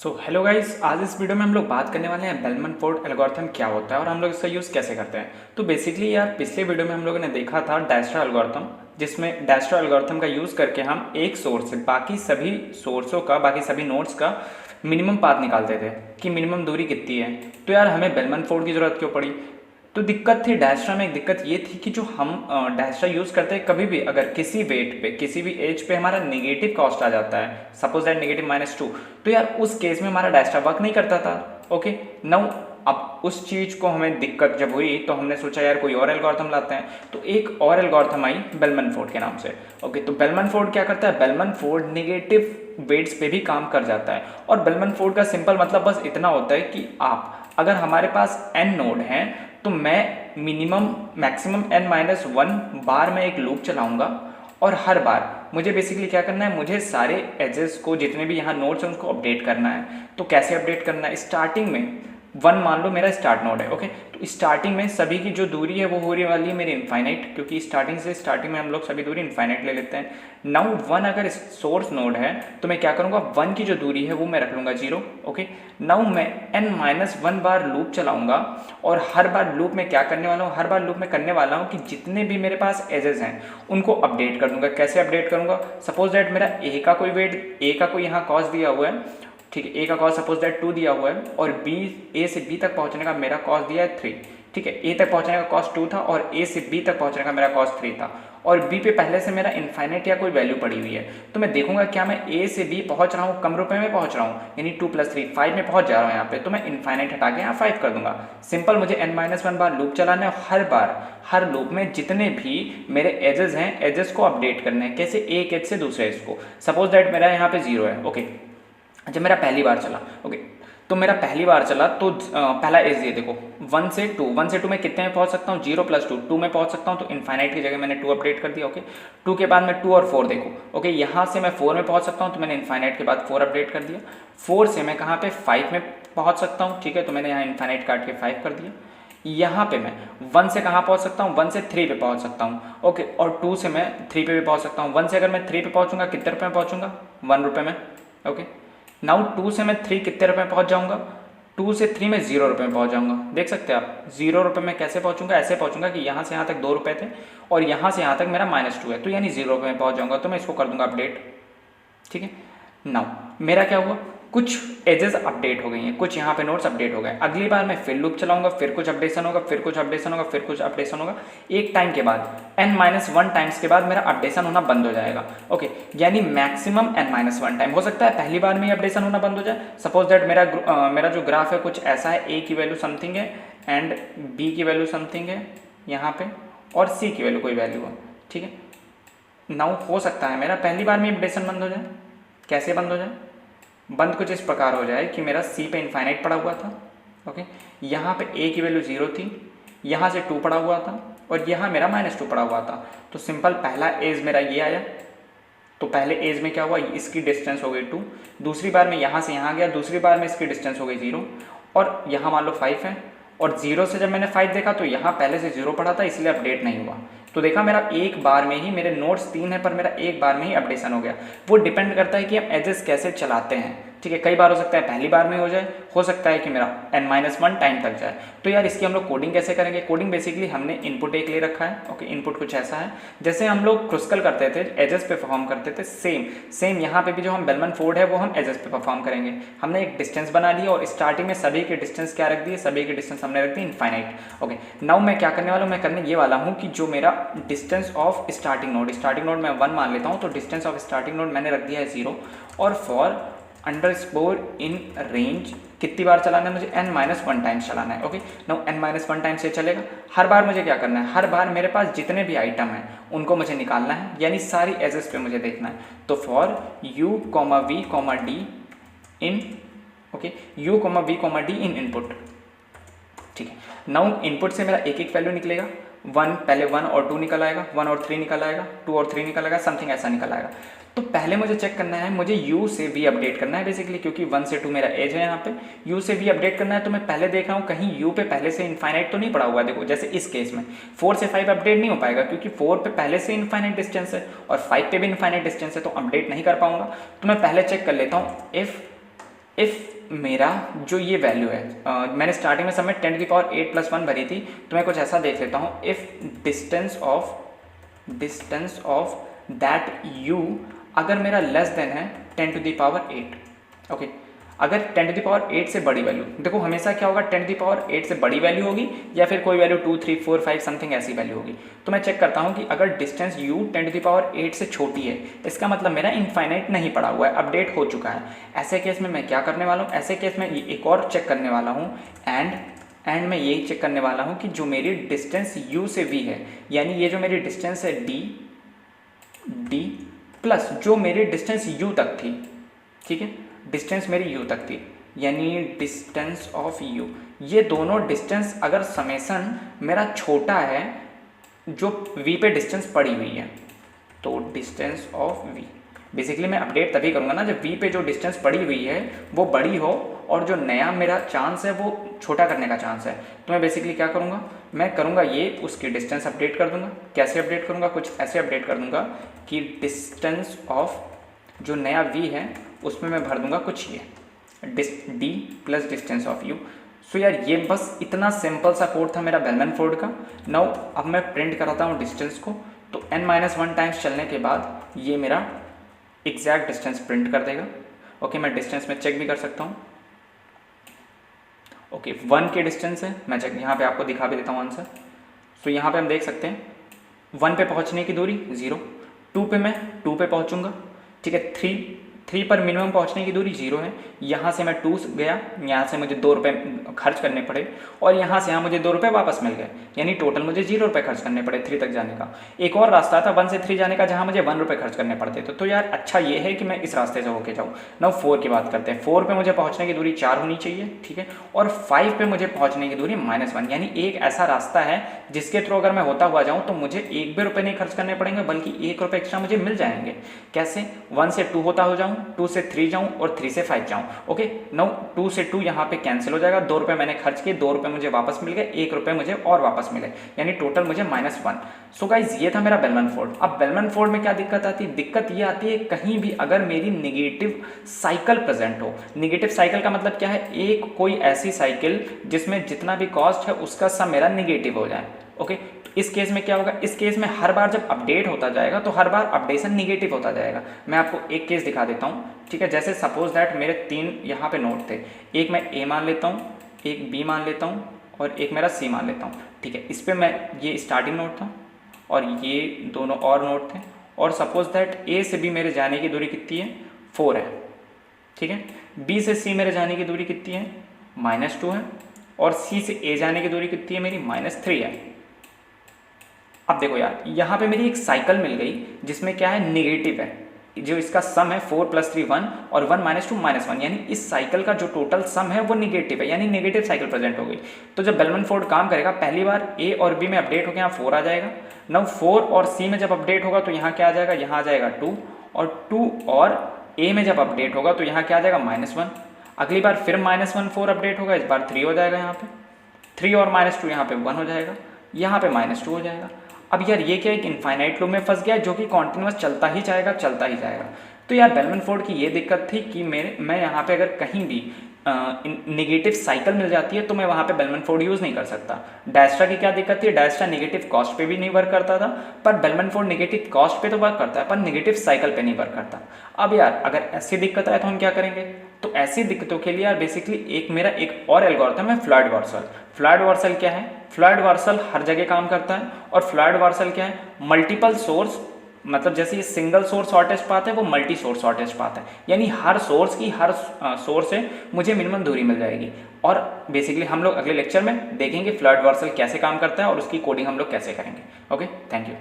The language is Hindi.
हेलो गाइस, आज इस वीडियो में हम लोग बात करने वाले हैं बेलमन फोर्ड एल्गोरिथम क्या होता है और हम लोग इसका यूज़ कैसे करते हैं। तो बेसिकली यार पिछले वीडियो में हम लोगों ने देखा था डायस्ट्रा एल्गोरिथम, जिसमें डायस्ट्रा एल्गोरिथम का यूज़ करके हम एक सोर्स से बाकी सभी सोर्सों का, बाकी सभी नोड्स का मिनिमम पाथ निकालते थे कि मिनिमम दूरी कितनी है। तो यार हमें बेलमन फोर्ड की ज़रूरत क्यों पड़ी? तो दिक्कत थी डायस्ट्रा में, एक दिक्कत ये थी कि जो हम डायस्ट्रा यूज़ करते हैं, कभी भी अगर किसी वेट पे, किसी भी एज पे हमारा नेगेटिव कॉस्ट आ जाता है, सपोज दैट नेगेटिव -2, तो यार उस केस में हमारा डायस्ट्रा वर्क नहीं करता था। ओके नाउ अब उस चीज़ को हमें दिक्कत जब हुई तो हमने सोचा यार कोई और एल्गोरिथम लाते हैं। तो एक और एल्गोरिथम आई बेलमन फोर्ड के नाम से। ओके, तो बेलमन फोर्ड क्या करता है? बेलमन फोर्ड नेगेटिव वेट्स पे भी काम कर जाता है। और बेलमन फोर्ड का सिंपल मतलब बस इतना होता है कि आप अगर हमारे पास n नोड हैं तो मैं मिनिमम मैक्सिमम n-1 बार में एक लूप चलाऊंगा और हर बार मुझे बेसिकली क्या करना है, मुझे सारे एजेस को, जितने भी यहाँ नोड्स हैं उनको अपडेट करना है। तो कैसे अपडेट करना है? स्टार्टिंग में 1 मान लो मेरा स्टार्ट नोड है। ओके, तो स्टार्टिंग में सभी की जो दूरी है वो हो रही वाली है मेरी इनफाइनाइट, क्योंकि स्टार्टिंग में हम लोग सभी दूरी इनफाइनाइट ले लेते हैं। नाउ 1 अगर सोर्स नोड है तो मैं क्या करूँगा, 1 की जो दूरी है वो मैं रख लूँगा 0। ओके, नाउ मैं n-1 बार लूप चलाऊँगा और हर बार लूप में क्या करने वाला हूँ, हर बार लूप में करने वाला हूँ कि जितने भी मेरे पास एजेस हैं उनको अपडेट कर दूँगा। कैसे अपडेट करूँगा? सपोज दैट मेरा ए का कोई वेट, ए का कोई यहाँ कॉस्ट दिया हुआ है, ठीक है, ए का कॉस्ट सपोज दैट 2 दिया हुआ है और बी, ए से बी तक पहुंचने का मेरा कॉस्ट दिया है 3। ठीक है, ए तक पहुंचने का कॉस्ट 2 था और ए से बी तक पहुंचने का मेरा कॉस्ट 3 था और बी पे पहले से मेरा इनफाइनाइट या कोई वैल्यू पड़ी हुई है। तो मैं देखूंगा क्या मैं ए से बी पहुंच रहा हूँ कम रुपए में पहुंच रहा हूँ, यानी 2 + 3 5 में पहुंच जा रहा हूँ यहाँ पे। तो मैं इनफाइनाइट हटा के यहाँ 5 कर दूंगा। सिंपल, मुझे n-1 बार लूप चलाना है और हर बार हर लूप में जितने भी मेरे एजेस हैं एजेस को अपडेट करने हैं। कैसे? एक एज से दूसरे एज को। सपोज दैट मेरा यहाँ पे 0 है। ओके, जब मेरा पहली बार चला, ओके, तो मेरा पहली बार चला तो पहला एज ये देखो 1 से 2 में कितने में पहुंच सकता हूँ? 0 + 2 में पहुंच सकता हूँ। तो इनफाइनाइट की जगह मैंने 2 अपडेट कर दिया। ओके, 2 के बाद में 2 और 4 देखो। ओके, यहाँ से मैं 4 में पहुंच सकता हूँ तो मैंने इनफाइनाइट के बाद 4 अपडेट कर दिया। 4 से मैं कहाँ पे 5 में पहुँच सकता हूँ, ठीक है, तो मैंने यहाँ इनफाइनाइट काट के 5 कर दिया। यहाँ पे मैं 1 से कहाँ पहुँच सकता हूँ? 1 से 3 पे पहुँच सकता हूँ। ओके, और 2 से मैं 3 पे भी पहुँच सकता हूँ। 1 से अगर मैं 3 पे पहुँचूंगा कितने रुपये में पहुँचूंगा? 1 रुपये में। ओके, नाउ 2 से मैं 3 कितने रुपये में पहुँच जाऊँगा? 2 से 3 में 0 रुपये में पहुँच जाऊँगा। देख सकते हैं आप 0 रुपये में कैसे पहुँचूंगा? ऐसे पहुँचूंगा कि यहाँ से यहाँ तक 2 रुपये थे और यहाँ से यहाँ तक मेरा -2 है, तो यानी 0 रुपये में पहुँच जाऊँगा। तो मैं इसको कर दूँगा अपडेट। ठीक है, नाउ मेरा क्या हुआ, कुछ एजेस अपडेट हो गई हैं, कुछ यहाँ पे नोट्स अपडेट हो गए। अगली बार मैं फिर लूप चलाऊंगा, फिर कुछ अपडेशन होगा, फिर कुछ अपडेशन होगा, फिर कुछ अपडेशन होगा। एक टाइम के बाद n-1 टाइम्स के बाद मेरा अपडेशन होना बंद हो जाएगा। ओके, यानी मैक्सिमम n-1 टाइम हो सकता है पहली बार में ही अपडेशन होना बंद हो जाए। सपोज दैट मेरा जो ग्राफ है कुछ ऐसा है, a की वैल्यू समथिंग है एंड b की वैल्यू समथिंग है यहाँ पे और c की वैल्यू कोई वैल्यू है। ठीक है, नाउ हो सकता है मेरा पहली बार में अपडेशन बंद हो जाए। कैसे बंद हो जाए? बंद कुछ इस प्रकार हो जाए कि मेरा c पे इनफाइनाइट पड़ा हुआ था। ओके, यहाँ पे a की वैल्यू 0 थी, यहाँ से 2 पड़ा हुआ था और यहाँ मेरा -2 पड़ा हुआ था। तो सिंपल पहला एज मेरा ये आया, तो पहले एज में क्या हुआ, इसकी डिस्टेंस हो गई 2। दूसरी बार में यहाँ से यहाँ गया, दूसरी बार में इसकी डिस्टेंस हो गई 0 और यहाँ मान लो 5 है और 0 से जब मैंने 5 देखा तो यहाँ पहले से 0 पड़ा था, इसलिए अपडेट नहीं हुआ। तो देखा मेरा एक बार में ही, मेरे नोट्स 3 है पर मेरा एक बार में ही अपडेशन हो गया। वो डिपेंड करता है कि हम एजेस कैसे चलाते हैं। ठीक है, कई बार हो सकता है पहली बार में हो जाए, हो सकता है कि मेरा n-1 टाइम तक जाए। तो यार इसकी हम लोग कोडिंग कैसे करेंगे? कोडिंग बेसिकली हमने इनपुट एक ले रखा है। ओके, इनपुट कुछ ऐसा है जैसे हम लोग क्रुस्कल करते थे, एजेस पे परफॉर्म करते थे, सेम यहाँ पे भी जो हम बेलमन फोर्ड है वो हम एजेस पे परफॉर्म करेंगे। हमने एक डिस्टेंस बना लिया और स्टार्टिंग में सभी के डिस्टेंस क्या रख दिए? सभी के डिस्टेंस हमने रख दी इनफाइनाइट। ओके, नाउ मैं क्या करने वाला हूँ, मैं करने ये वाला हूँ कि जो मेरा डिस्टेंस ऑफ स्टार्टिंग नोड मैं 1 मान लेता हूँ, तो डिस्टेंस ऑफ स्टार्टिंग नोड मैंने रख दिया है 0 और फॉर अंडरस्कोर इन रेंज कितनी बार चलाना है मुझे? n-1 टाइम्स चलाना है। ओके, नाउ n-1 टाइम्स से चलेगा। हर बार मुझे क्या करना है, हर बार मेरे पास जितने भी आइटम हैं उनको मुझे निकालना है, यानी सारी एजेस पे मुझे देखना है। तो for u, v, d in, okay, u, v, d in input. ठीक है, नाउ इनपुट से मेरा एक एक वैल्यू निकलेगा। 1 पहले 1 और 2 निकल आएगा, 1 और 3 निकल आएगा, 2 और 3 निकल आएगा, समथिंग ऐसा निकल आएगा। तो पहले मुझे चेक करना है, मुझे u से v अपडेट करना है बेसिकली, क्योंकि 1 से 2 मेरा एज है यहाँ पे। u से v अपडेट करना है तो मैं पहले देख रहा हूँ कहीं u पे पहले से इनफाइनाइट तो नहीं पड़ा हुआ है। देखो जैसे इस केस में 4 से 5 अपडेट नहीं हो पाएगा क्योंकि 4 पे पहले से इनफाइनाइट डिस्टेंस है और 5 पे भी इनफाइनाइट डिस्टेंस है, तो अपडेट नहीं कर पाऊंगा। तो मैं पहले चेक कर लेता हूँ इफ मेरा जो ये वैल्यू है मैंने स्टार्टिंग में सब में 10⁸ भरी थी, तो मैं कुछ ऐसा देख लेता हूँ। If distance of that u अगर मेरा लेस देन है 10⁸, ओके। अगर 10⁸ से बड़ी वैल्यू, देखो हमेशा क्या होगा, 10⁸ से बड़ी वैल्यू होगी या फिर कोई वैल्यू 2, 3, 4, 5 समथिंग ऐसी वैल्यू होगी। तो मैं चेक करता हूँ कि अगर डिस्टेंस u 10⁸ से छोटी है, इसका मतलब मेरा इनफाइनाइट नहीं पड़ा हुआ है, अपडेट हो चुका है। ऐसे केस में मैं क्या करने वाला हूँ, ऐसे केस में एक और चेक करने वाला हूँ, एंड मैं यही चेक करने वाला हूँ कि जो मेरी डिस्टेंस u से v है, यानी ये जो मेरी डिस्टेंस है d प्लस जो मेरी डिस्टेंस u तक थी, ठीक है, डिस्टेंस मेरी u तक थी, यानी डिस्टेंस ऑफ u, ये दोनों डिस्टेंस अगर समेसन मेरा छोटा है जो v पे डिस्टेंस पड़ी हुई है, तो डिस्टेंस ऑफ v बेसिकली मैं अपडेट तभी करूँगा ना जब v पे जो डिस्टेंस पड़ी हुई है वो बड़ी हो और जो नया मेरा चांस है वो छोटा करने का चांस है। तो मैं बेसिकली क्या करूँगा, मैं करूँगा ये उसकी डिस्टेंस अपडेट कर दूँगा। कैसे अपडेट करूँगा, कुछ ऐसे अपडेट कर दूँगा कि डिस्टेंस ऑफ जो नया v है उसमें मैं भर दूँगा कुछ ये d plus distance of u। सो यार ये बस इतना सिंपल सा कोड था मेरा बेलमैन फोर्ड का। नाउ अब मैं प्रिंट कराता हूँ डिस्टेंस को, तो n-1 टाइम्स चलने के बाद ये मेरा एग्जैक्ट डिस्टेंस प्रिंट कर देगा। ओके, मैं डिस्टेंस में चेक भी कर सकता हूँ। ओके, 1 के डिस्टेंस है, मैं चेक यहाँ पे आपको दिखा भी देता हूँ आंसर। सो यहाँ पे हम देख सकते हैं 1 पे पहुँचने की दूरी 0, 2 पे मैं 2 पे पहुँचूँगा, ठीक है, 3 पर मिनिमम पहुंचने की दूरी 0 है। यहाँ से मैं 2 गया, यहाँ से मुझे 2 रुपये खर्च करने पड़े और यहाँ से यहाँ मुझे 2 रुपये वापस मिल गए, यानी टोटल मुझे 0 रुपये खर्च करने पड़े 3 तक जाने का। एक और रास्ता था 1 से 3 जाने का जहाँ मुझे 1 रुपये खर्च करने पड़ते थे। तो यार अच्छा ये है कि मैं इस रास्ते से होके जाऊँ। नाउ 4 की बात करते हैं। 4 पे मुझे पहुँचने की दूरी 4 होनी चाहिए, ठीक है, और 5 पे मुझे पहुँचने की दूरी -1, यानी एक ऐसा रास्ता है जिसके थ्रू अगर मैं होता हुआ जाऊँ तो मुझे 1 भी रुपये नहीं खर्च करने पड़ेंगे, बल्कि 1 रुपये एक्स्ट्रा मुझे मिल जाएंगे। कैसे, 1 से 2 होता हो जाऊँ, 2 से 3 जाऊँ और 3 से 5 जाऊँ। ओके, नाउ 2 से 2 यहाँ पे कैंसिल हो जाएगा, 2 रुपये मैंने खर्च किए, 2 रुपये मुझे वापस मिल गए, 1 रुपये मुझे और वापस मिले, यानी टोटल मुझे -1। सो गाइज ये था मेरा बेलमैन फोर्ड। अब बेलमैन फोर्ड में क्या दिक्कत आती है, दिक्कत ये आती है कहीं भी अगर मेरी नेगेटिव साइकिल प्रेजेंट हो। नेगेटिव साइकिल का मतलब क्या है, एक कोई ऐसी साइकिल जिसमें जितना भी कॉस्ट है उसका सम मेरा नेगेटिव हो जाए। ओके, इस केस में क्या होगा, इस केस में हर बार जब अपडेट होता जाएगा तो हर बार अपडेशन निगेटिव होता जाएगा। मैं आपको एक केस दिखा देता हूँ, ठीक है। जैसे सपोज दैट मेरे 3 यहाँ पे नोट थे, एक मैं ए मान लेता हूँ, एक बी मान लेता हूँ और एक मेरा सी मान लेता हूँ, ठीक है। इस पर मैं ये स्टार्टिंग नोट था और ये दोनों और नोट थे, और सपोज दैट ए से बी मेरे जाने की दूरी कितनी है, 4 है, ठीक है। बी से सी मेरे जाने की दूरी कितनी है, -2 है, और सी से ए जाने की दूरी कितनी है मेरी, -3 है। अब देखो यार यहाँ पे मेरी एक साइकिल मिल गई जिसमें क्या है, नेगेटिव है, जो इसका सम है 4 + 3 1 और 1 - 2 -1, यानी इस साइकिल का जो टोटल सम है वो नेगेटिव है, यानी नेगेटिव साइकिल प्रेजेंट हो गई। तो जब बेलमैन फोर्ड काम करेगा, पहली बार ए और बी में अपडेट होकर यहाँ 4 आ जाएगा। नाउ 4 और सी में जब अपडेट होगा तो यहाँ क्या आ जाएगा, यहाँ आ जाएगा 2, और 2 और ए में जब अपडेट होगा तो यहाँ क्या आ जाएगा, -1। अगली बार फिर -1 4 अपडेट होगा, इस बार 3 हो जाएगा, यहाँ पे 3 और -2 यहाँ पे 1 हो जाएगा, यहाँ पे -2 हो जाएगा। अब यार ये क्या, एक इनफाइनाइट लूप में फंस गया जो कि कॉन्टिन्यूस चलता ही जाएगा। तो यार बेलमैन फोर्ड की ये दिक्कत थी कि मैं यहाँ पे अगर कहीं भी नेगेटिव साइकिल मिल जाती है तो मैं वहाँ पे बेलमैन फोर्ड यूज़ नहीं कर सकता। डायस्ट्रा की क्या दिक्कत थी, डायस्ट्रा नेगेटिव कॉस्ट पे भी नहीं वर्क करता था, पर बेलमैन फोर्ड नेगेटिव कॉस्ट पे तो वर्क करता है पर नेगेटिव साइकिल पे नहीं वर्क करता। अब यार अगर ऐसी दिक्कत आए तो हम क्या करेंगे, तो ऐसी दिक्कतों के लिए यार बेसिकली मेरा एक और एल्गोरिथम है, फ्लड वार्सल। फ्लड वार्सल क्या है, फ्लड वार्सल हर जगह काम करता है, और फ्लड वार्सल क्या है, मल्टीपल सोर्स, मतलब जैसे ये सिंगल सोर्स शॉर्टेस्ट पाथ है वो मल्टी सोर्स शॉर्टेस्ट पाथ है, यानी हर सोर्स की हर सोर्स से मुझे मिनिमम दूरी मिल जाएगी। और बेसिकली हम लोग अगले लेक्चर में देखेंगे फ्लड वार्सल कैसे काम करता है और उसकी कोडिंग हम लोग कैसे करेंगे। Okay, thank you.